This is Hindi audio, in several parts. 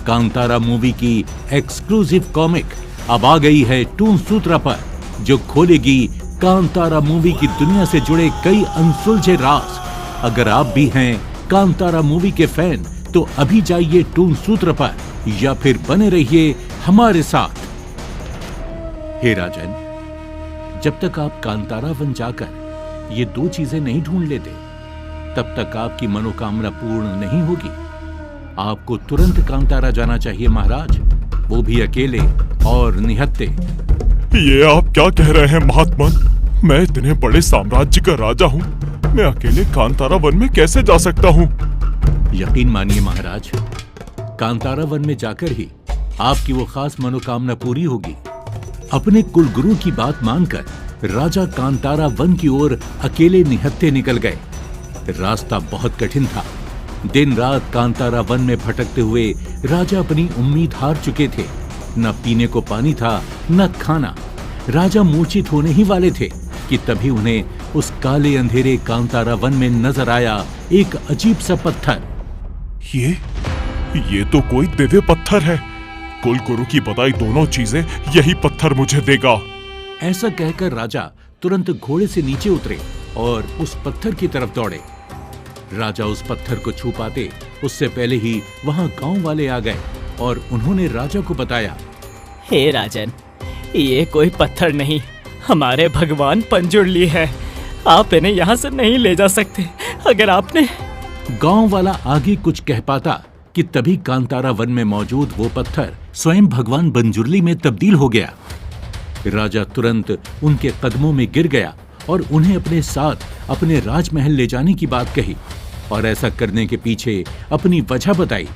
कांतारा मूवी की एक्सक्लूसिव कॉमिक अब आ गई है टून सूत्रा पर, जो खोलेगी कांतारा मूवी की दुनिया से जुड़े कई अनसुलझे राज। अगर आप भी हैं कांतारा मूवी के फैन तो अभी जाइए टून सूत्र पर या फिर बने रहिए हमारे साथ। हे राजन, जब तक आप कांतारा वन जाकर ये दो चीजें नहीं ढूंढ लेते तब तक आपकी मनोकामना पूर्ण नहीं होगी। आपको तुरंत कांतारा जाना चाहिए महाराज, वो भी अकेले और निहत्थे। ये आप क्या कह रहे हैं महात्मा? मैं इतने बड़े साम्राज्य का राजा हूँ, मैं अकेले कांतारा वन में कैसे जा सकता हूँ? यकीन मानिए महाराज, कांतारा वन में जाकर ही आपकी वो खास मनोकामना पूरी होगी। अपने कुलगुरु की बात मानकर राजा कांतारा वन की ओर अकेले निहत्थे निकल गए। रास्ता बहुत कठिन था। दिन रात कांतारा वन में भटकते हुए राजा अपनी उम्मीद हार चुके थे। न पीने को पानी था, न खाना। राजा मूर्छित होने ही वाले थे कि तभी उन्हें उस काले अंधेरे कांतारा वन में नजर आया एक अजीब सा पत्थर। ये तो कोई दिव्य पत्थर है। कुलगुरु की बताई दोनों चीजें यही पत्थर मुझे देगा। ऐसा कहकर राजा तुरंत घोड़े से नीचे उतरे और उस पत्थर की तरफ दौड़े। राजा उस पत्थर को छू पाते उससे पहले ही वहां गांव वाले आ गए और उन्होंने राजा को बताया, हे राजन, ये कोई पत्थर नहीं, हमारे भगवान पंजुर्ली है। आप इन्हें यहाँ से नहीं ले जा सकते। अगर आपने गांव वाला आगे कुछ कह पाता कि तभी कांतारा वन में मौजूद वो पत्थर स्वयं भगवान बंजुर्ली में तब्दील हो गया। राजा तुरंत उनके कदमों में गिर गया और उन्हें अपने साथ अपने राजमहल ले जाने की बात कही और ऐसा करने के पीछे अपनी वजह बताई।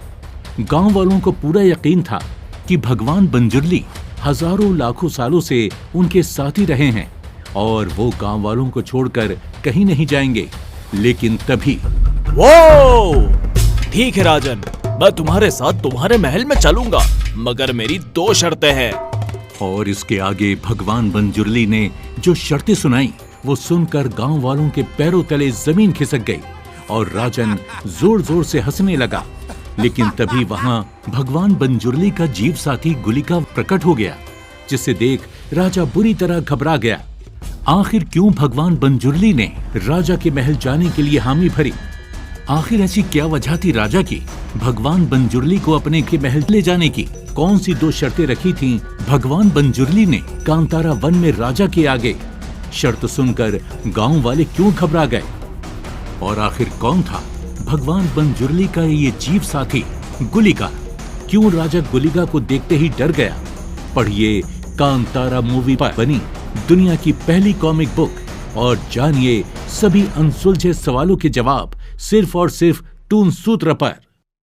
गांव वालों को पूरा यकीन था कि भगवान बंजुर्ली हजारों लाखों सालों से उनके साथी रहे हैं और वो गांव वालों को छोड़कर कहीं नहीं जाएंगे। लेकिन तभी वो ठीक है राजन, मैं तुम्हारे साथ तुम्हारे महल में चलूंगा, मगर मेरी 2 शर्तें हैं। और इसके आगे भगवान बंजुर्ली ने जो शर्तें सुनाई वो सुनकर गांव वालों के पैरों तले जमीन खिसक गई और राजन जोर जोर से हंसने लगा। लेकिन तभी वहां भगवान बंजुर्ली का जीव साथी गुलिका प्रकट हो गया, जिसे देख राजा बुरी तरह घबरा गया। आखिर क्यों भगवान बंजुर्ली ने राजा के महल जाने के लिए हामी भरी? आखिर ऐसी क्या वजह थी राजा की भगवान बंजुर्ली को अपने के महल ले जाने की? कौन सी 2 शर्तें रखी थीं भगवान बंजुर्ली ने कांतारा वन में राजा के आगे? शर्त सुनकर गांव वाले क्यों घबरा गए? और आखिर कौन था भगवान बंजुर्ली का ये जीव साथी गुलिका? क्यों राजा गुलिका को देखते ही डर गया? पढ़िए कांतारा मूवी पर बनी दुनिया की पहली कॉमिक बुक और जानिए सभी अनसुलझे सवालों के जवाब सिर्फ और सिर्फ टून सूत्र पर।